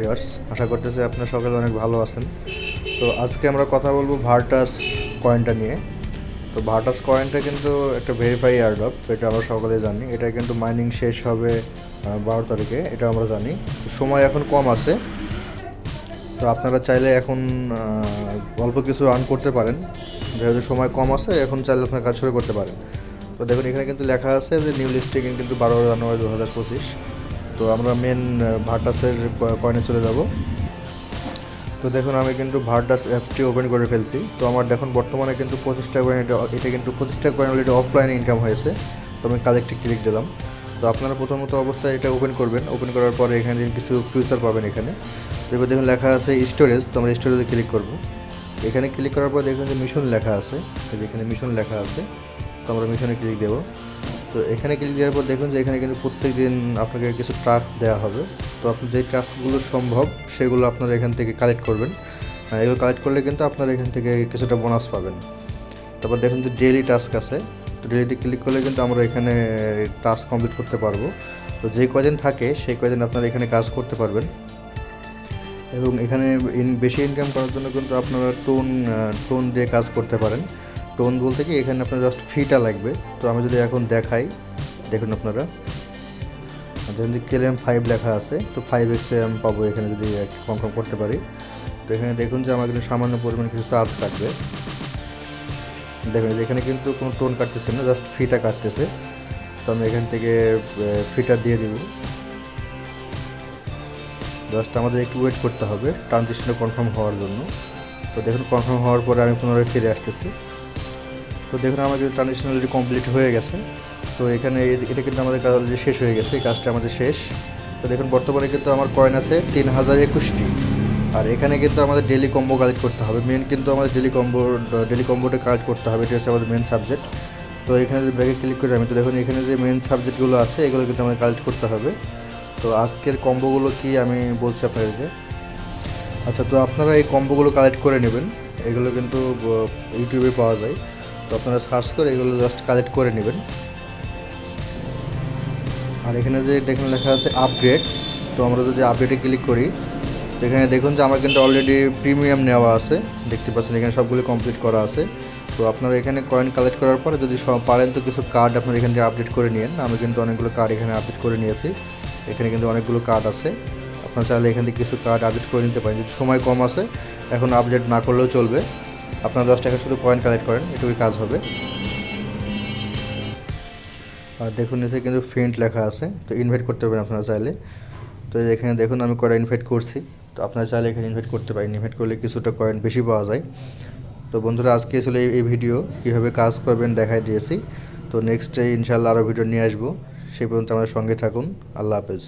Viewers, আশা করতেছি আপনারা সকলে অনেক ভালো আছেন। তো আজকে আমরা কথা বলবো ভার্টাস কয়েনটা নিয়ে। তো ভার্টাস কয়েনটা কিন্তু একটা ভেরিফাই এয়ারড্রপ, এটা আমরা সকলে জানি। এটা কিন্তু মাইনিং শেষ হবে 12 তারিখে, এটা আমরা জানি। সময় এখন কম আছে, তো আপনারা চাইলে এখন অল্প কিছু আর্ন করতে পারেন। যেহেতু সময় কম আছে, এখন চাইলে আপনার কাজ শুরু করতে পারেন। তো দেখুন এখানে কিন্তু লেখা আছে যে নিউ লিস্টিং কিন্তু 12 জানুয়ারি 2025। তো আমরা মেন ভার্টাসের কয়েনে চলে যাব। তো দেখুন আমি কিন্তু ভার্টাস অ্যাপটি ওপেন করে ফেলছি। তো আমার দেখুন বর্তমানে কিন্তু 25টা কয়েন, এটা কিন্তু 25টা কয়েন অলরেডি অফলাইনে ইনকাম হয়েছে। তো আমি কালেক্টে ক্লিক দিলাম। তো আপনারা প্রথমত অবস্থায় এটা ওপেন করবেন। ওপেন করার পরে এখানে কিছু ফিউচার পাবেন। এখানে এবার দেখুন লেখা আছে স্টোরেজ, তো আমরা স্টোরেজে ক্লিক করব। এখানে ক্লিক করার পর দেখুন যে মিশন লেখা আছে, এখানে মিশন লেখা আছে। তো আমরা মিশনে ক্লিক দেবো। তো এখানে ক্লিক দেওয়ার পর দেখুন যে এখানে কিন্তু প্রত্যেক দিন আপনাকে কিছু টাস্ক দেওয়া হবে। তো আপনি যে টাস্কগুলো সম্ভব সেগুলো আপনারা এখান থেকে কালেক্ট করবেন। এগুলো কালেক্ট করলে কিন্তু আপনারা এখান থেকে কিছুটা বোনাস পাবেন। তারপর দেখুন যে ডেইলি টাস্ক আছে। তো ডেইলি ক্লিক করলে কিন্তু আমরা এখানে টাস্ক কমপ্লিট করতে পারবো। তো যে কয়দিন থাকে সেই কয়দিন আপনারা এখানে কাজ করতে পারবেন। এবং এখানে বেশি ইনকাম করার জন্য কিন্তু আপনারা টোন দিয়ে কাজ করতে পারেন। টোন বলতে কি এখানে আপনার জাস্ট ফিটা লাগবে। তো আমি যদি এখন দেখাই, দেখুন আপনারা দেখুন যে KLM 5 লেখা আছে। তো 5x আমি পাবো এখানে যদি কনফার্ম করতে পারি। তো এখানে দেখুন যে আমার কিন্তু সামান্য পরিমাণ কিছু চার্জ কাটবে। দেখুন এখানে কিন্তু কোনো টোন কাটতেছে না, জাস্ট ফিটা কাটতেছে। তো আমি এখান থেকে ফিটা দিয়ে দিব। জাস্ট আমাদের একটু ওয়েট করতে হবে ট্রানজিশনটা কনফার্ম হওয়ার জন্য। তো দেখুন কনফার্ম হওয়ার পরে আমি পুনরায় ফিরে আসতেছি। তো দেখুন আমাদের ট্রানজিশন অলরেডি কমপ্লিট হয়ে গেছে। তো এখানে এটা কিন্তু আমাদের কাজ অলরেডি শেষ হয়ে গেছে, এই কাজটা আমাদের শেষ। তো দেখুন বর্তমানে কিন্তু আমার কয়েন আছে 3021টি। আর এখানে কিন্তু আমাদের ডেলি কম্বো কালেক্ট করতে হবে। মেন কিন্তু আমাদের ডেলি কম্বোটা কালেক্ট করতে হবে, এটা হচ্ছে আমাদের মেন সাবজেক্ট। তো এখানে যে ব্যাগে ক্লিক করে আমি, তো দেখুন এখানে যে মেন সাবজেক্টগুলো আছে এগুলো কিন্তু আমাদের কালেক্ট করতে হবে। তো আজকের কম্বোগুলো কি আমি বলছি আপনাদেরকে। আচ্ছা, তো আপনারা এই কম্বোগুলো কালেক্ট করে নেবেন। এগুলো কিন্তু ইউটিউবে পাওয়া যায়। তো আপনারা সার্চ করে এগুলো জাস্ট কালেক্ট করে নেবেন। আর এখানে যে এখানে লেখা আছে আপগ্রেড, তো আমরা যদি আপডেটে ক্লিক করি, তো এখানে দেখুন যে আমার কিন্তু অলরেডি প্রিমিয়াম নেওয়া আছে। দেখতে পাচ্ছেন এখানে সবগুলো কমপ্লিট করা আছে। তো আপনারা এখানে কয়েন কালেক্ট করার পরে যদি পারেন তো কিছু কার্ড আপনারা এখান থেকে আপডেট করে নিন। আমি কিন্তু অনেকগুলো কার্ড এখানে আপডেট করে নিয়েছি। এখানে কিন্তু অনেকগুলো কার্ড আছে। আপনারা চাইলে এখান থেকে কিছু কার্ড আপডেট করে নিতে পারেন। যদি সময় কম আছে এখন আপডেট না করলেও চলবে। আপনারা 10 টাকা শুধু কয়েন কালেক্ট করেন, এটুকুই কাজ হবে। আর দেখুন নিচে কিন্তু ফ্রেন্ড লেখা আছে, তো ইনভাইট করতে পারেন আপনারা চাইলে। তো এখানে দেখুন আমি কয়েন ইনভাইট করছি। তো আপনারা চাইলে এখানে ইনভাইট করতে পারেন। ইনভাইট করলে কিছুটা কয়েন বেশি পাওয়া যায়। তো বন্ধুরা আজকে আসলে এই ভিডিও কীভাবে কাজ করবেন দেখাই দিয়েছি। তো নেক্সটে ইনশাআল্লাহ আরও ভিডিও নিয়ে আসবো। সেই পর্যন্ত আমাদের সঙ্গে থাকুন। আল্লাহ হাফেজ।